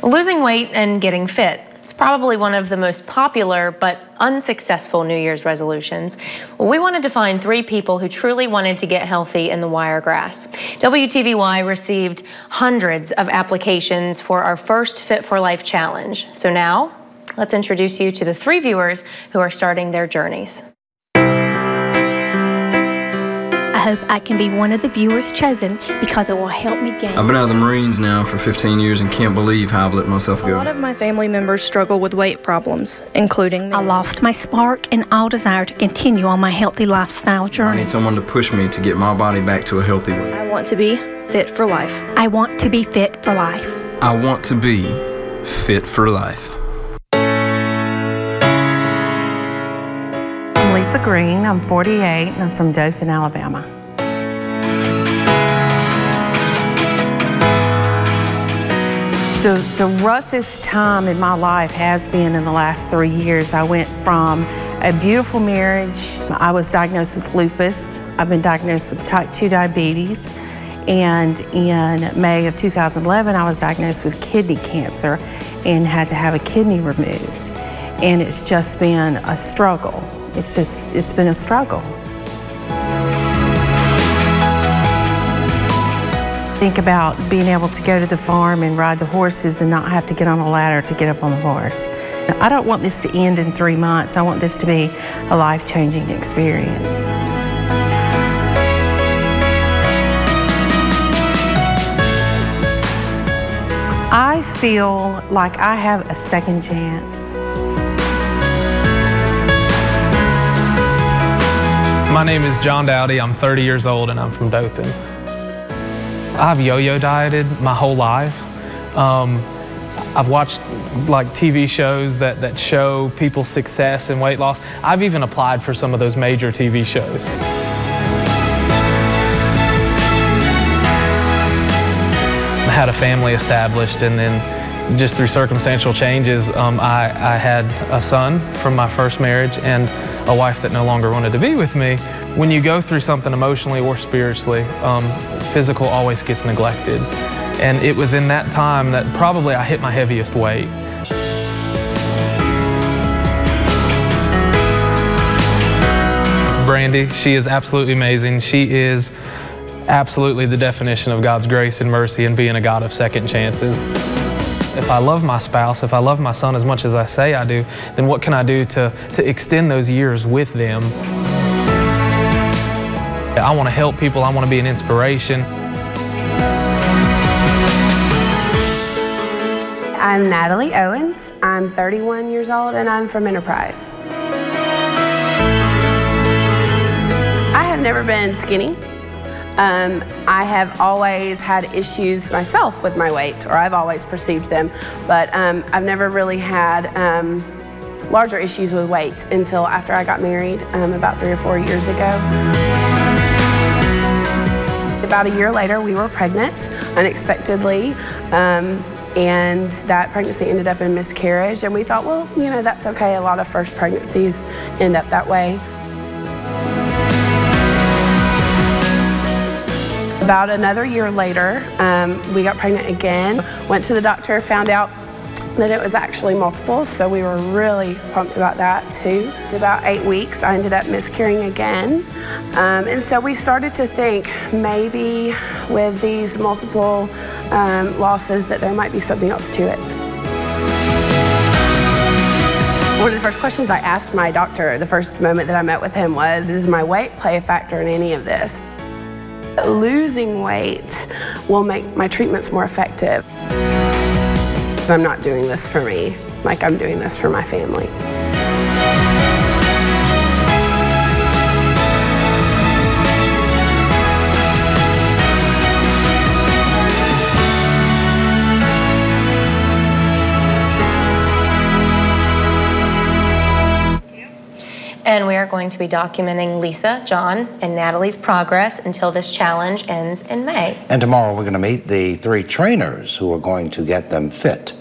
Losing weight and getting fit. It's probably one of the most popular but unsuccessful New Year's resolutions. We wanted to find 3 people who truly wanted to get healthy in the Wiregrass. WTVY received hundreds of applications for our first Fit for Life challenge. So now, let's introduce you to the 3 viewers who are starting their journeys. I hope I can be one of the viewers chosen because it will help me gain. I've been out of the Marines now for 15 years and can't believe how I've let myself go. A lot of my family members struggle with weight problems, including me. I lost my spark and all desire to continue on my healthy lifestyle I journey. need someone to push me to get my body back to a healthy weight. I want to be fit for life. I want to be fit for life. I want to be fit for life. I'm Lisa Green, I'm 48, and I'm from Dothan, Alabama. The roughest time in my life has been in the last 3 years. I went from a beautiful marriage. I was diagnosed with lupus. I've been diagnosed with type 2 diabetes. And in May of 2011, I was diagnosed with kidney cancer and had to have a kidney removed. And it's just been a struggle. It's been a struggle. Think about being able to go to the farm and ride the horses and not have to get on a ladder to get up on the horse. I don't want this to end in 3 months. I want this to be a life-changing experience. I feel like I have a second chance. My name is John Dowdy. I'm 30 years old and I'm from Dothan. I've yo-yo dieted my whole life. I've watched like TV shows that show people's success in weight loss. I've even applied for some of those major TV shows. I had a family established, and then just through circumstantial changes, I had a son from my first marriage and a wife that no longer wanted to be with me. When you go through something emotionally or spiritually, physical always gets neglected. And it was in that time that probably I hit my heaviest weight. Brandy, she is absolutely amazing. She is absolutely the definition of God's grace and mercy and being a God of second chances. If I love my spouse, if I love my son as much as I say I do, then what can I do to extend those years with them? I want to help people. I want to be an inspiration. I'm Natalie Owens. I'm 31 years old and I'm from Enterprise. I have never been skinny. I have always had issues myself with my weight, or I've always perceived them, but I've never really had larger issues with weight until after I got married about 3 or 4 years ago. About a year later, we were pregnant unexpectedly, and that pregnancy ended up in miscarriage, and we thought, well, you know, that's okay. A lot of first pregnancies end up that way. About another year later, we got pregnant again, went to the doctor, found out that it was actually multiple, so we were really pumped about that too. About 8 weeks, I ended up miscarrying again. And so we started to think maybe with these multiple losses that there might be something else to it. One of the first questions I asked my doctor the first moment that I met with him was, does my weight play a factor in any of this? Losing weight will make my treatments more effective. I'm not doing this for me, like I'm doing this for my family. And we are going to be documenting Lisa, John, and Natalie's progress until this challenge ends in May. And tomorrow we're going to meet the 3 trainers who are going to get them fit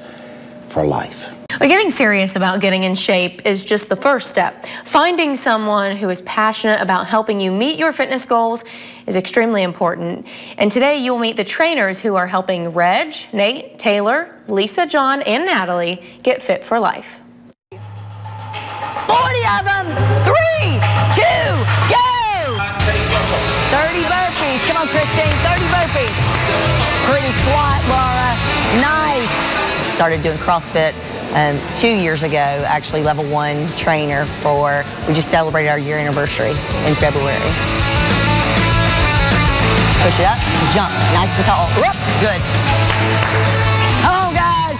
for life. Well, getting serious about getting in shape is just the first step. Finding someone who is passionate about helping you meet your fitness goals is extremely important. And today you'll meet the trainers who are helping Reg, Nate, Taylor, Lisa, John, and Natalie get fit for life. 40 of them. 3, 2, go! 30 burpees. Come on, Christine. 30 burpees. Pretty squat, Laura. Nice. Started doing CrossFit 2 years ago, actually level 1 trainer for, we just celebrated our year anniversary in February. Push it up, jump, nice and tall. Whoop, good. Come on, guys.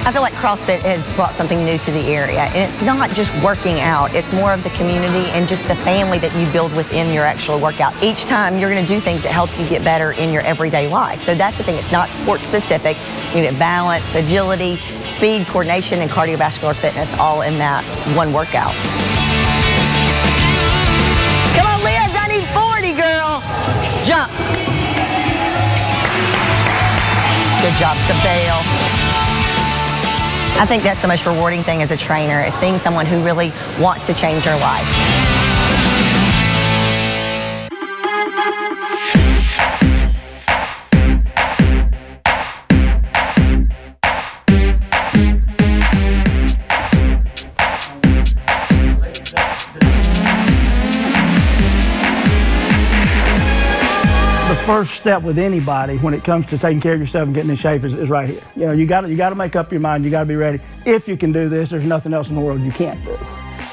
I feel like CrossFit has brought something new to the area, and it's not just working out, it's more of the community and just the family that you build within your actual workout. Each time you're going to do things that help you get better in your everyday life. So that's the thing, it's not sport specific. You get balance, agility, speed, coordination, and cardiovascular fitness all in that one workout. Come on, Liz, I need 40, girl. Jump. Good job, Sabelle. I think that's the most rewarding thing as a trainer, is seeing someone who really wants to change their life. First step with anybody when it comes to taking care of yourself and getting in shape is right here. You know, you got to make up your mind. You got to be ready. If you can do this, there's nothing else in the world you can't do.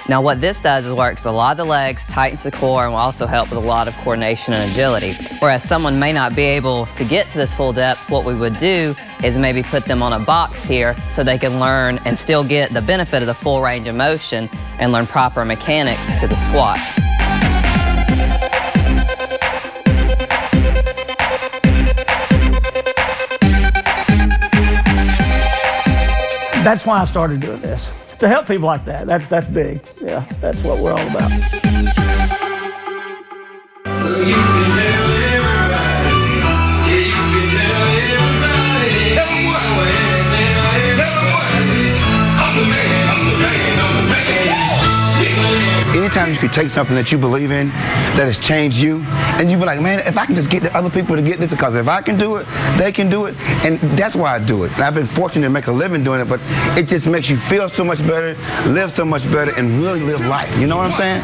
Now what this does is works a lot of the legs, tightens the core, and will also help with a lot of coordination and agility. Whereas someone may not be able to get to this full depth, what we would do is maybe put them on a box here so they can learn and still get the benefit of the full range of motion and learn proper mechanics to the squat. That's why I started doing this, to help people like that. That's big. Yeah, that's what we're all about. Well, you can tell everybody. Yeah, you can tell everybody. Tell them what? Tell them what? I'm the man, I'm the man, I'm the man. Anytime you can take something that you believe in, that has changed you, and you be like, man, if I can just get the other people to get this, because if I can do it, they can do it, and that's why I do it. And I've been fortunate to make a living doing it, but it just makes you feel so much better, live so much better, and really live life. You know what I'm saying?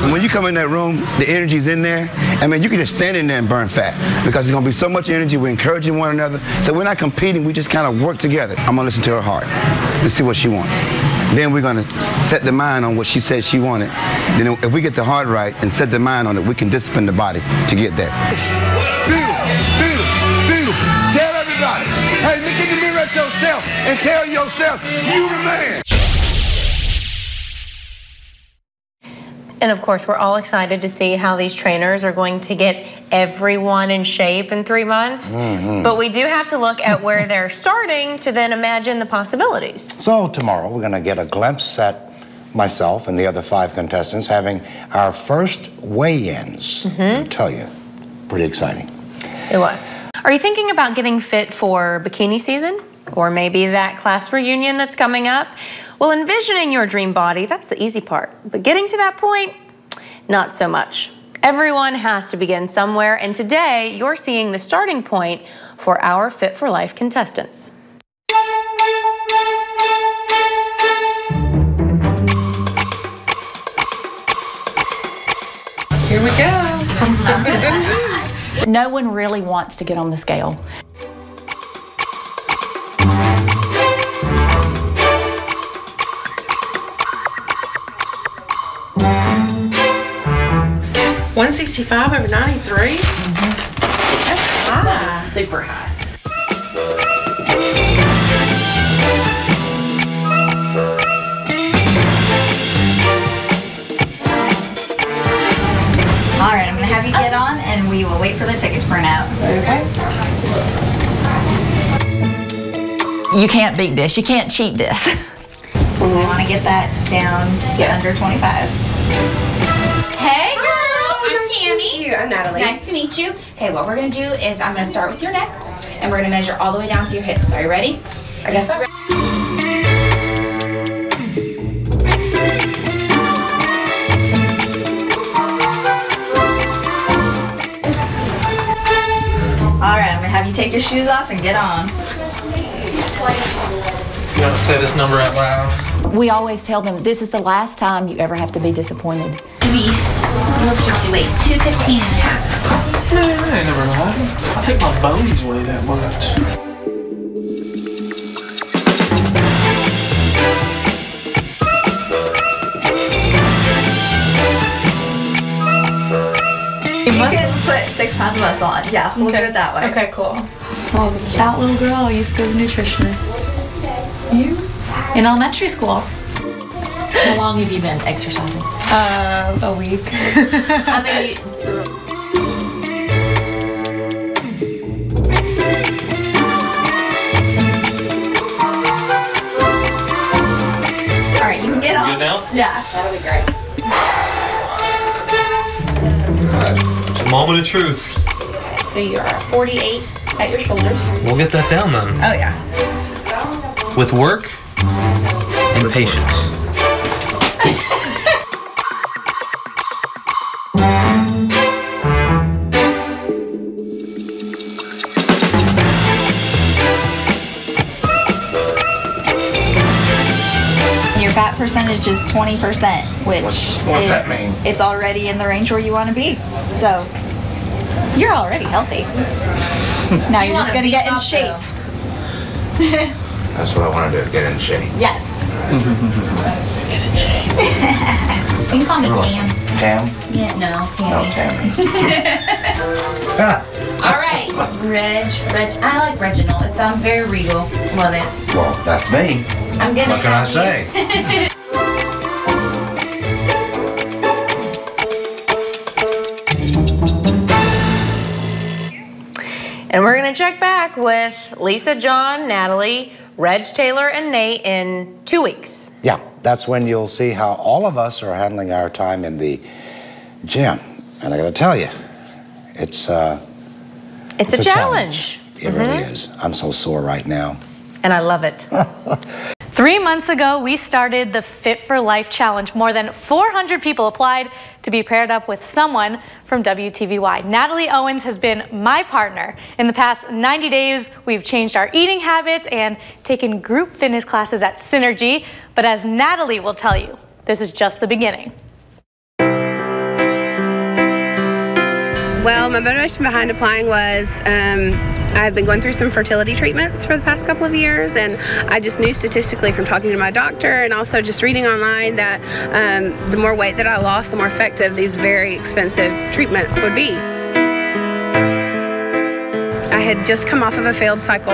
And when you come in that room, the energy's in there. I mean, you can just stand in there and burn fat, because there's gonna be so much energy. We're encouraging one another. So we're not competing, we just kind of work together. I'm gonna listen to her heart and see what she wants. Then we're gonna set the mind on what she said she wanted. Then if we get the heart right and set the mind on it, we can discipline the body to get there. Beautiful, beautiful, beautiful. Tell everybody, hey, look in the mirror at yourself and tell yourself, you the man. And of course, we're all excited to see how these trainers are going to get everyone in shape in 3 months. But we do have to look at where they're starting to then imagine the possibilities. So tomorrow we're going to get a glimpse at myself and the other 5 contestants having our first weigh-ins. I'll tell you, pretty exciting. It was. Are you thinking about getting fit for bikini season? Or maybe that class reunion that's coming up? Well, envisioning your dream body, that's the easy part. But getting to that point, not so much. Everyone has to begin somewhere, and today you're seeing the starting point for our Fit for Life contestants. Here we go. No one really wants to get on the scale. $165 over 93? That's high. Super high. All right, I'm going to have you get on, and we will wait for the ticket to print out. Okay. You can't beat this. You can't cheat this. So we want to get that down to under 25. Hey, girl! I'm Tammy. I'm Natalie. Nice to meet you. Okay, what we're gonna do is I'm gonna start with your neck, and we're gonna measure all the way down to your hips. Are you ready? I guess so. All right, I'm gonna have you take your shoes off and get on. You want to say this number out loud? We always tell them this is the last time you ever have to be disappointed. Your projected weight is 215 and a half. Man, I ain't never lied. I think my bones weigh that much. You can put 6 pounds of muscle on. Yeah, we'll do it that way. Okay, cool. When I was a fat little girl, I used to go to a nutritionist. You? In elementary school. How long have you been exercising? A week. I mean, All right, you can get on. Good now? Yeah. that'll be great. It's a moment of truth. Okay, so you are 48 at your shoulders. We'll get that down then. Oh yeah. With work and patience. Your fat percentage is 20%, which What's is that mean? It's already in the range where you want to be. So you're already healthy. Now you're just gonna get in shape. That's what I want to do, get in shape. Yes. Get in shape. You can call me Tam. Tam? Yeah, no, Tammy. No, Tammy. All right, Reg. I like Reginald. It sounds very regal. Love it. Well, that's me. I'm gonna. What can I say? And we're going to check back with Lisa, John, Natalie, Reg, Taylor, and Nate in 2 weeks. Yeah, that's when you'll see how all of us are handling our time in the gym. And I got to tell you, it's a challenge. It really is. I'm so sore right now. And I love it. 3 months ago, we started the Fit for Life Challenge. More than 400 people applied to be paired up with someone from WTVY. Natalie Owens has been my partner. In the past 90 days, we've changed our eating habits and taken group fitness classes at Synergy. But as Natalie will tell you, this is just the beginning. Well, my motivation behind applying was I've been going through some fertility treatments for the past couple of years, and I just knew statistically from talking to my doctor and also just reading online that the more weight that I lost, the more effective these very expensive treatments would be. I had just come off of a failed cycle,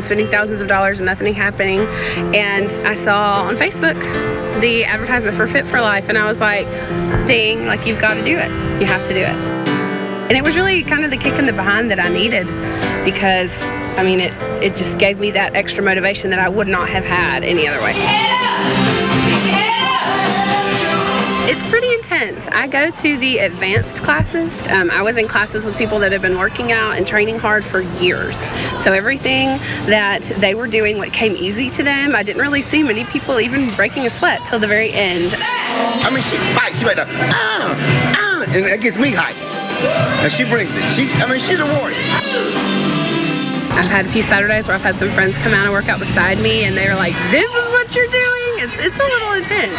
spending thousands of dollars and nothing happening, and I saw on Facebook the advertisement for Fit for Life, and I was like, dang, like you've got to do it. You have to do it. And it was really kind of the kick in the behind that I needed, because, I mean, it just gave me that extra motivation that I would not have had any other way. It's pretty intense. I go to the advanced classes. I was in classes with people that have been working out and training hard for years. So everything that they were doing, what came easy to them, I didn't really see many people even breaking a sweat till the very end. I mean, she fights. She like, and it gets me hyped. And she brings it. She's a warrior. I've had a few Saturdays where I've had some friends come out and work out beside me, and they were like, this is what you're doing? It's a little intense.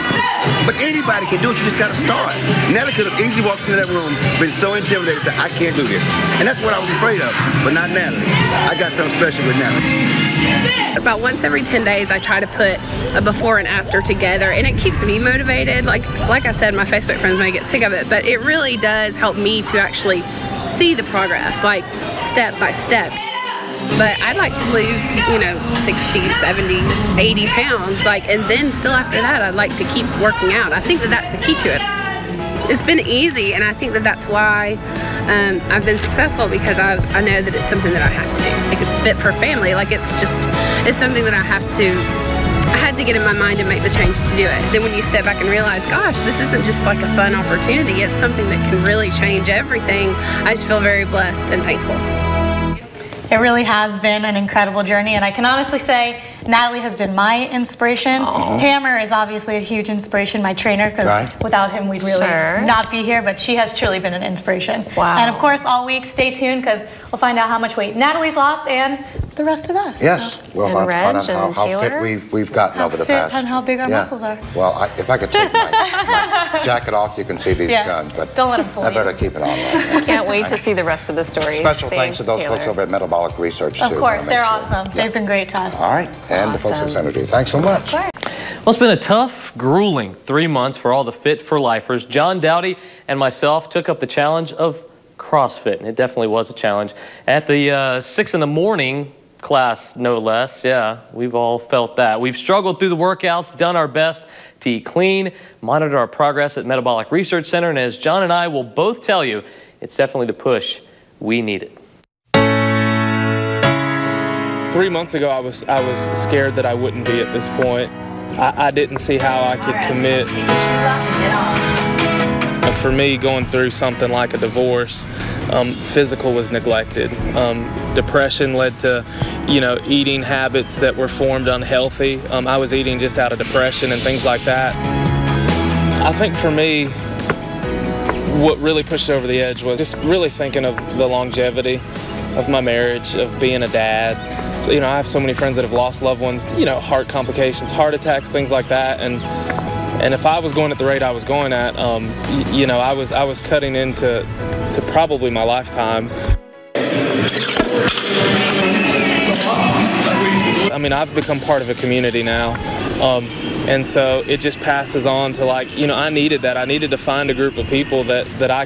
But anybody can do it. You just got to start. Natalie could have easily walked into that room, been so intimidated, said, I can't do this. And that's what I was afraid of, but not Natalie. I got something special with Natalie. About once every 10 days, I try to put a before and after together, and it keeps me motivated. Like I said, my Facebook friends may get sick of it, but it really does help me to actually see the progress, like step by step. But I'd like to lose, 60, 70, 80 pounds, and then still after that, I'd like to keep working out. I think that that's the key to it. It's been easy, and I think that that's why I've been successful, because I know that it's something that I have to do. Like, it's fit for family. Like, it's something that I had had to get in my mind and make the change to do it. Then when you step back and realize, gosh, this isn't just like a fun opportunity, it's something that can really change everything, I just feel very blessed and thankful. It really has been an incredible journey, and I can honestly say Natalie has been my inspiration. Hammer is obviously a huge inspiration, my trainer, because without him we'd really not be here, but she has truly been an inspiration. Wow. And of course, all week, stay tuned, because we'll find out how much weight Natalie's lost and the rest of us. Yes, we'll find out how fit we've gotten over the past. And how big our muscles are. Well, if I could take my jacket off, you can see these guns, but don't let them fool you. I better keep it on. Right? Can't wait to see the rest of the story. Special thanks to those folks over at Metabolic Research, too. Of course, they're awesome. They've been great to us. All right, and the folks at Synergy. Thanks so much. Well, it's been a tough, grueling 3 months for all the Fit for Lifers. John Dowdy and myself took up the challenge of CrossFit, and it definitely was a challenge. At the 6 in the morning class, no less. Yeah, we've all felt that. We've struggled through the workouts, done our best to eat clean, monitor our progress at Metabolic Research Center, and as John and I will both tell you, it's definitely the push we needed. 3 months ago, I was scared that I wouldn't be at this point. I didn't see how I could commit. For me, going through something like a divorce, physical was neglected. Depression led to, eating habits that were formed unhealthy. I was eating just out of depression and things like that. I think for me, what really pushed it over the edge was just really thinking of the longevity of my marriage, of being a dad. I have so many friends that have lost loved ones, heart complications, heart attacks, things like that. And if I was going at the rate I was going at, I was cutting into probably my lifetime. I mean, I've become part of a community now. And so it just passes on to I needed that. I needed to find a group of people that I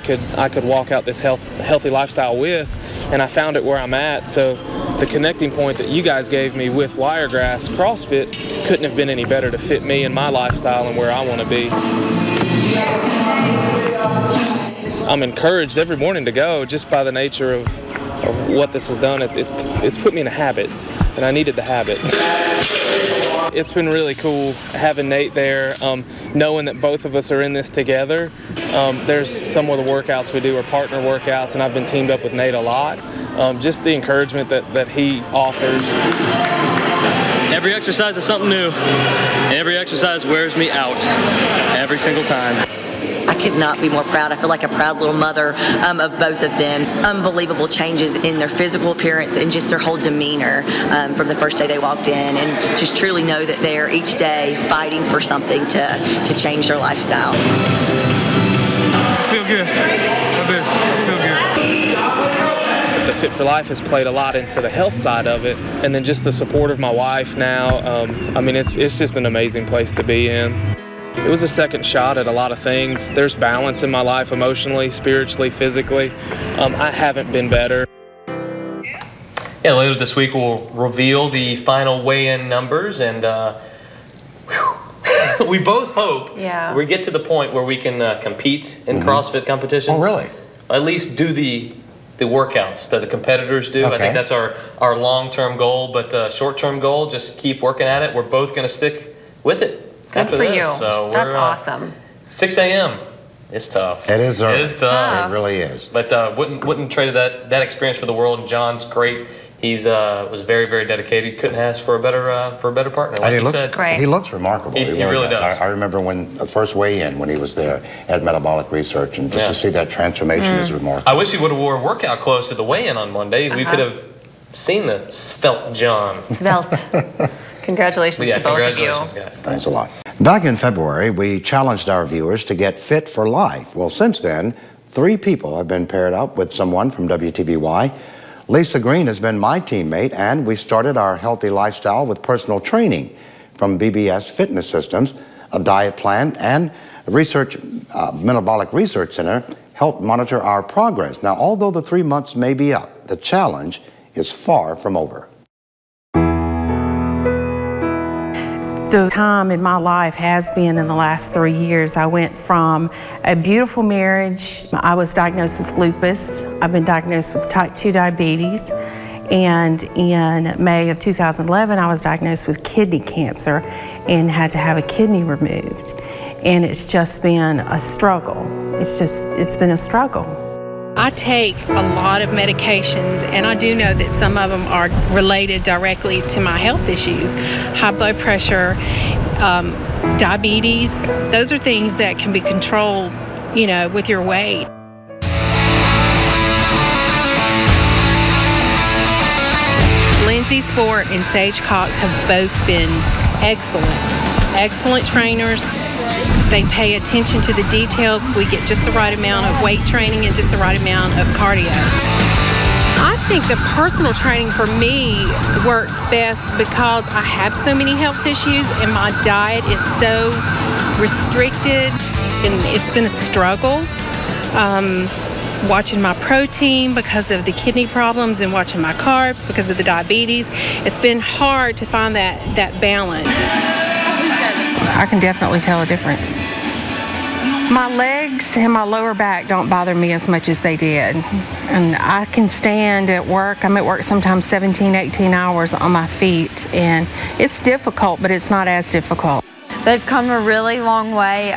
could walk out this healthy lifestyle with, and I found it where I'm at. So the connecting point that you guys gave me with Wiregrass CrossFit couldn't have been any better to fit me and my lifestyle and where I want to be. I'm encouraged every morning to go just by the nature of what this has done. It's put me in a habit, and I needed the habit. It's been really cool having Nate there, knowing that both of us are in this together. There's some of the workouts we do are partner workouts, and I've been teamed up with Nate a lot. Just the encouragement that he offers. Every exercise is something new, and every exercise wears me out every single time. I could not be more proud. I feel like a proud little mother of both of them. Unbelievable changes in their physical appearance and just their whole demeanor from the first day they walked in, and just truly know that they're each day fighting for something to change their lifestyle. I feel good. I feel good. The Fit for Life has played a lot into the health side of it, and then just the support of my wife now. I mean, it's just an amazing place to be in. It was a second shot at a lot of things. There's balance in my life emotionally, spiritually, physically. I haven't been better. Yeah, later this week we'll reveal the final weigh-in numbers, and we both hope we get to the point where we can compete in CrossFit competitions. Oh, really? At least do the workouts that the competitors do. Okay. I think that's our long-term goal, but short-term goal, just keep working at it. We're both going to stick with it. Good for you. So that's awesome. 6 a.m. It's tough. It is early. It is tough. It really is. But wouldn't trade that experience for the world. John's great. He's was very, very dedicated. Couldn't ask for a better partner. Like and he said. Great. He looks remarkable. He really does. I remember when the first weigh-in when he was there at Metabolic Research, and just to see that transformation is remarkable. I wish he would have wore a workout clothes to the weigh-in on Monday. We could have seen the svelte John. Svelte. Congratulations to both of you. Guys. Thanks a lot. Back in February, we challenged our viewers to get fit for life. Well, since then, 3 people have been paired up with someone from WTVY. Lisa Green has been my teammate, and we started our healthy lifestyle with personal training from BBS Fitness Systems, a diet plan, and Metabolic Research Center helped monitor our progress. Now, although the 3 months may be up, the challenge is far from over. The time in my life has been in the last 3 years. I went from a beautiful marriage. I was diagnosed with lupus. I've been diagnosed with type 2 diabetes. And in May of 2011, I was diagnosed with kidney cancer and had to have a kidney removed. And it's just been a struggle. It's been a struggle. I take a lot of medications, and I do know that some of them are related directly to my health issues. High blood pressure, diabetes, those are things that can be controlled, you know, with your weight. Lindsay Sport and Sage Cox have both been excellent trainers. They pay attention to the details. We get just the right amount of weight training and just the right amount of cardio. I think the personal training for me worked best because I have so many health issues and my diet is so restricted, and it's been a struggle. Watching my protein because of the kidney problems and watching my carbs because of the diabetes. It's been hard to find that balance. I can definitely tell a difference. My legs and my lower back don't bother me as much as they did. And I can stand at work. I'm at work sometimes 17, 18 hours on my feet. And it's difficult, but it's not as difficult. They've come a really long way.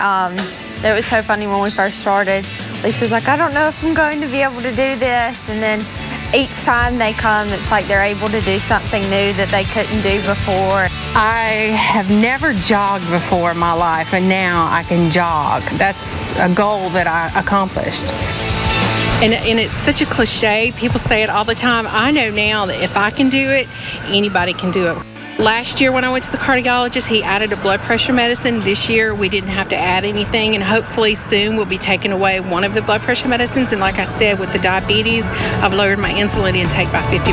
It was so funny when we first started. Lisa's like, I don't know if I'm going to be able to do this. And then each time they come, it's like they're able to do something new that they couldn't do before. I have never jogged before in my life, and now I can jog. That's a goal that I accomplished. And it's such a cliche. People say it all the time. I know now that if I can do it, anybody can do it. Last year when I went to the cardiologist, he added a blood pressure medicine. This year we didn't have to add anything, and hopefully soon we'll be taking away one of the blood pressure medicines. And like I said, with the diabetes, I've lowered my insulin intake by 50%.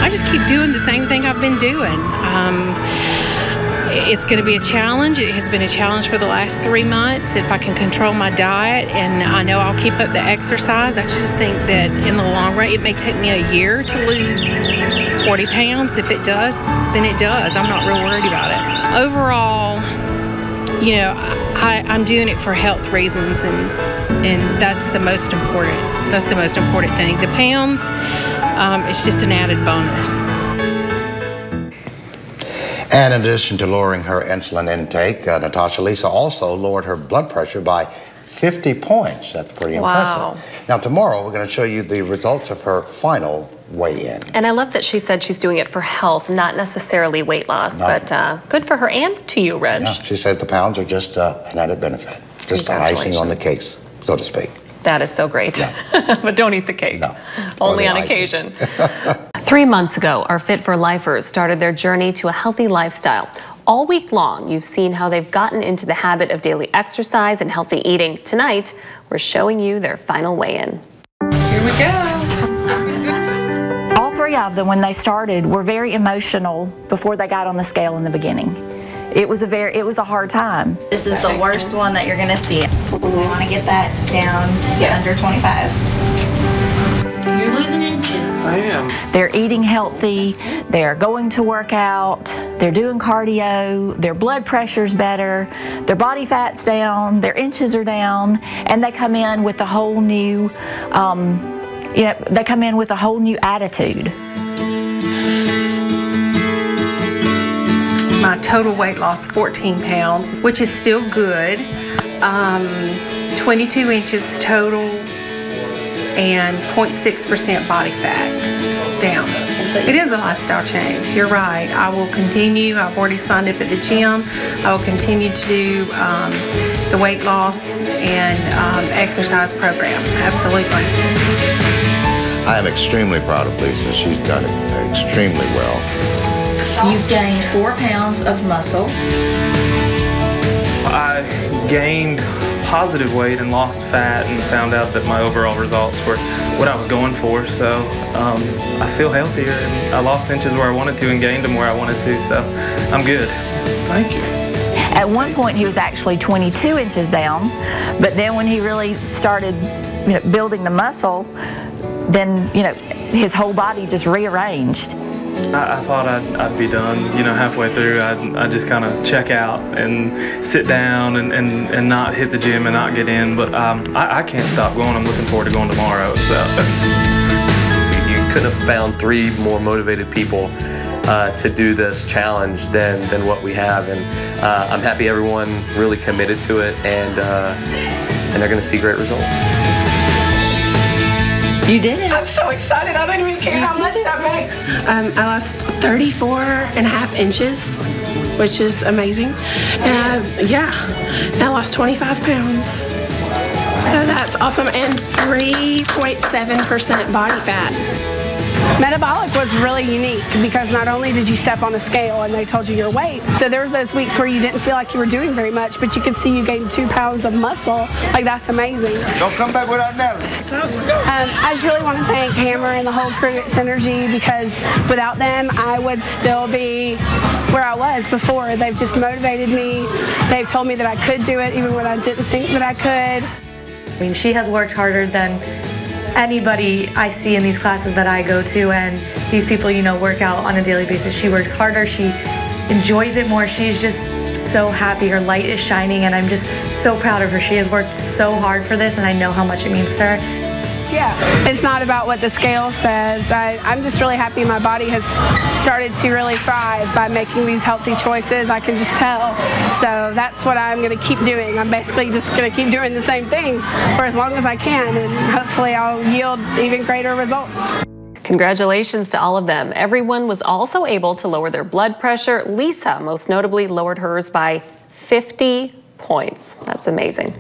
I just keep doing the same thing I've been doing. It's going to be a challenge. It has been a challenge for the last 3 months. If I can control my diet, and I know I'll keep up the exercise, I just think that in the long run, it may take me a year to lose 40 pounds. If it does, then it does. I'm not real worried about it. Overall, you know, I'm doing it for health reasons, and that's the most important. That's the most important thing. The pounds, it's just an added bonus. And in addition to lowering her insulin intake, Natasha Lisa also lowered her blood pressure by 50 points. That's pretty Wow. impressive. Now tomorrow we're going to show you the results of her final weigh-in. And I love that she said she's doing it for health, not necessarily weight loss, No. but good for her and to you, Reg. Yeah, she said the pounds are just an added benefit, just the icing on the cake, so to speak. That is so great. But don't eat the cake. No. Only Or the on icing. occasion. 3 months ago, our Fit for Lifers started their journey to a healthy lifestyle. All week long, you've seen how they've gotten into the habit of daily exercise and healthy eating. Tonight, we're showing you their final weigh-in. Here we go. All three of them, when they started, were very emotional before they got on the scale in the beginning. It was a hard time. This is the worst one that you're gonna see. So we want to get that down to under 25. You're losing inches. I am. They're eating healthy, they're going to work out, they're doing cardio, their blood pressure's better, their body fat's down, their inches are down, and they come in with a whole new, they come in with a whole new attitude. My total weight loss, 14 pounds, which is still good. 22 inches total and 0.6% body fat down. It is a lifestyle change. You're right. I will continue. I've already signed up at the gym. I will continue to do the weight loss and exercise program. Absolutely. I am extremely proud of Lisa. She's done it extremely well. You've gained 4 pounds of muscle. I gained positive weight and lost fat and found out that my overall results were what I was going for. So I feel healthier, and I lost inches where I wanted to and gained them where I wanted to. So I'm good. Thank you. At one point, he was actually 22 inches down, but then when he really started building the muscle, then his whole body just rearranged. I thought I'd be done, halfway through. I'd just kind of check out and sit down and not hit the gym and not get in. But I can't stop going. I'm looking forward to going tomorrow. So. You couldn't have found 3 more motivated people to do this challenge than what we have, and I'm happy everyone really committed to it, and they're going to see great results. You did it. I'm so excited. I don't even care how much that makes. I lost 34.5 inches, which is amazing. And I lost 25 pounds. So that's awesome. And 3.7% body fat. Metabolic was really unique because not only did you step on a scale and they told you your weight, so there was those weeks where you didn't feel like you were doing very much, but you could see you gained 2 pounds of muscle. Like, that's amazing. Don't come back without Natalie. I just really want to thank Hammer and the whole crew at Synergy, because without them, I would still be where I was before. They've just motivated me. They've told me that I could do it even when I didn't think that I could. I mean, she has worked harder than anybody I see in these classes that I go to, and these people, you know, work out on a daily basis. She works harder, she enjoys it more. She's just so happy, her light is shining, and I'm just so proud of her. She has worked so hard for this, and I know how much it means to her. Yeah, it's not about what the scale says. I'm just really happy my body has started to really thrive by making these healthy choices. I can just tell. So that's what I'm going to keep doing. I'm basically just going to keep doing the same thing for as long as I can, and hopefully I'll yield even greater results. Congratulations to all of them. Everyone was also able to lower their blood pressure. Lisa, most notably, lowered hers by 50 points. That's amazing.